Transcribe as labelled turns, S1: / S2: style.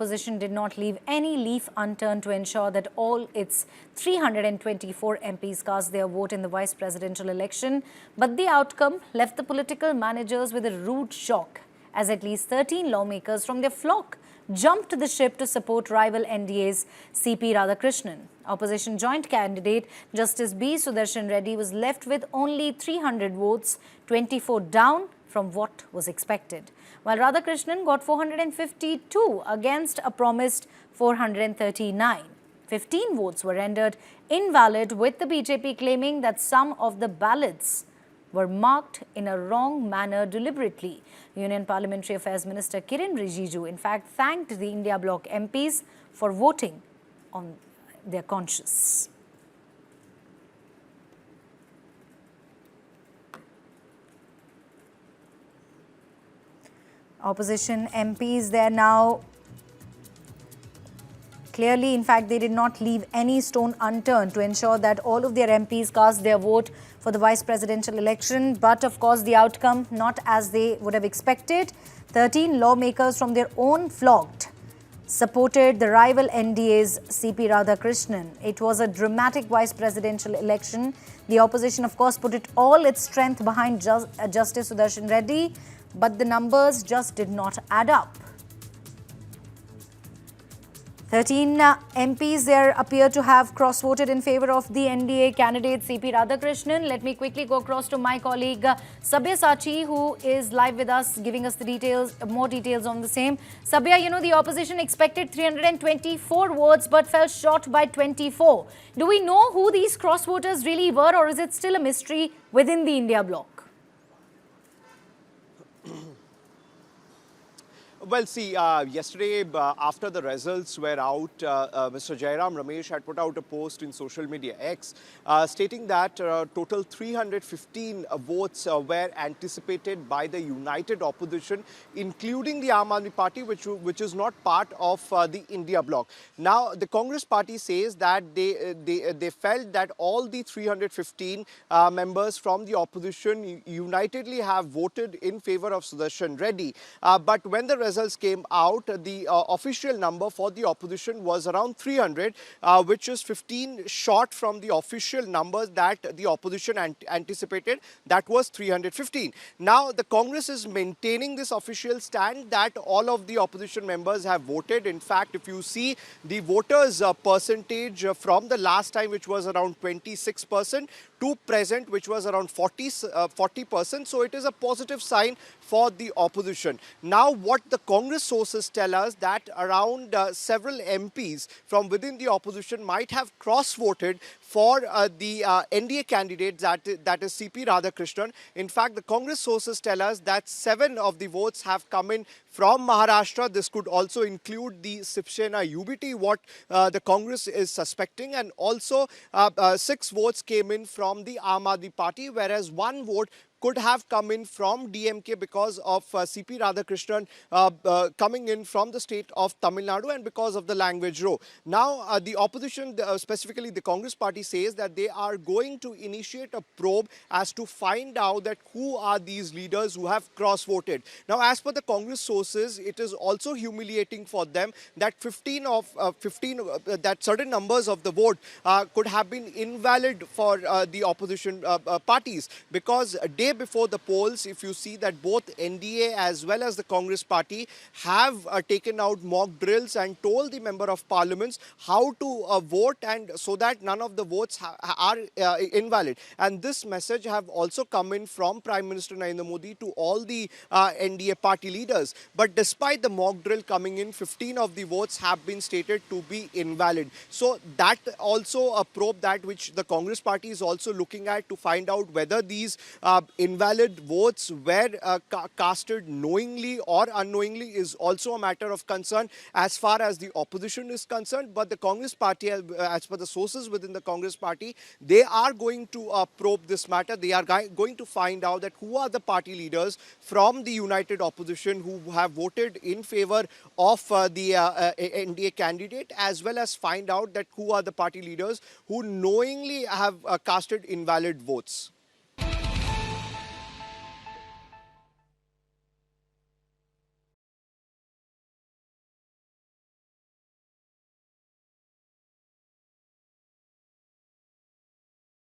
S1: opposition did not leave any leaf unturned to ensure that all its 324 MPs cast their vote in the vice presidential election. But the outcome left the political managers with a rude shock, as at least 13 lawmakers from their flock jumped to the ship to support rival NDA's CP Radhakrishnan. Opposition joint candidate Justice B. Sudarshan Reddy was left with only 300 votes, 24 down from what was expected, while Radhakrishnan got 452 against a promised 439. 15 votes were rendered invalid, with the BJP claiming that some of the ballots were marked in a wrong manner deliberately. Union Parliamentary Affairs Minister Kiren Rijiju, in fact, thanked the India Bloc MPs for voting on their conscience. Opposition MPs there now. Clearly, in fact, they did not leave any stone unturned to ensure that all of their MPs cast their vote for the vice presidential election. But of course, the outcome not as they would have expected. 13 lawmakers from their own flock supported the rival NDA's CP Radhakrishnan. It was a dramatic vice presidential election. The opposition, of course, put all its strength behind Justice Sudarshan Reddy, but the numbers just did not add up. 13 MPs there appear to have cross-voted in favor of the NDA candidate CP Radhakrishnan. Let me quickly go across to my colleague Sabyasachi, who is live with us, giving us the details, more details on the same. Sabya, you know, the opposition expected 324 votes but fell short by 24. Do we know who these cross-voters really were, or is it still a mystery within the India bloc?
S2: Well, see, yesterday after the results were out, Mr. Jairam Ramesh had put out a post in social media X stating that total 315 votes were anticipated by the united opposition, including the Aam Aadmi Party, which is not part of the India bloc. Now, the Congress party says that they felt that all the 315 members from the opposition unitedly have voted in favor of Sudarshan Reddy. But when the results came out, the official number for the opposition was around 300, which is 15 short from the official numbers that the opposition anticipated. That was 315. Now, the Congress is maintaining this official stand that all of the opposition members have voted. In fact, if you see the voters percentage from the last time, which was around 26%, to present, which was around 40%. So it is a positive sign for the opposition. Now, what the Congress sources tell us that around several MPs from within the opposition might have cross-voted for the NDA candidate, that is CP Radhakrishnan. In fact, the Congress sources tell us that 7 of the votes have come in from Maharashtra. This could also include the Shiv Sena UBT, what the Congress is suspecting, and also 6 votes came in from the Aam Aadmi Party, whereas 1 vote could have come in from DMK because of CP Radhakrishnan coming in from the state of Tamil Nadu and because of the language row. Now, the opposition, specifically the Congress party, says that they are going to initiate a probe as to find out that who are these leaders who have cross-voted. Now, as per the Congress sources, it is also humiliating for them that 15 that certain numbers of the vote could have been invalid for the opposition parties, because a day before the polls, if you see that both NDA as well as the Congress party have taken out mock drills and told the member of parliaments how to vote, and so that none of the votes are invalid. And this message have also come in from Prime Minister Narendra Modi to all the NDA party leaders. But despite the mock drill coming in, 15 of the votes have been stated to be invalid. So that also a probe that which the Congress party is also looking at to find out whether these invalid votes were casted knowingly or unknowingly is also a matter of concern as far as the opposition is concerned. But the Congress party, as per the sources within the Congress party, they are going to probe this matter. They are going to find out that who are the party leaders from the united opposition who have voted in favor of the NDA candidate, as well as find out that who are the party leaders who knowingly have casted invalid votes.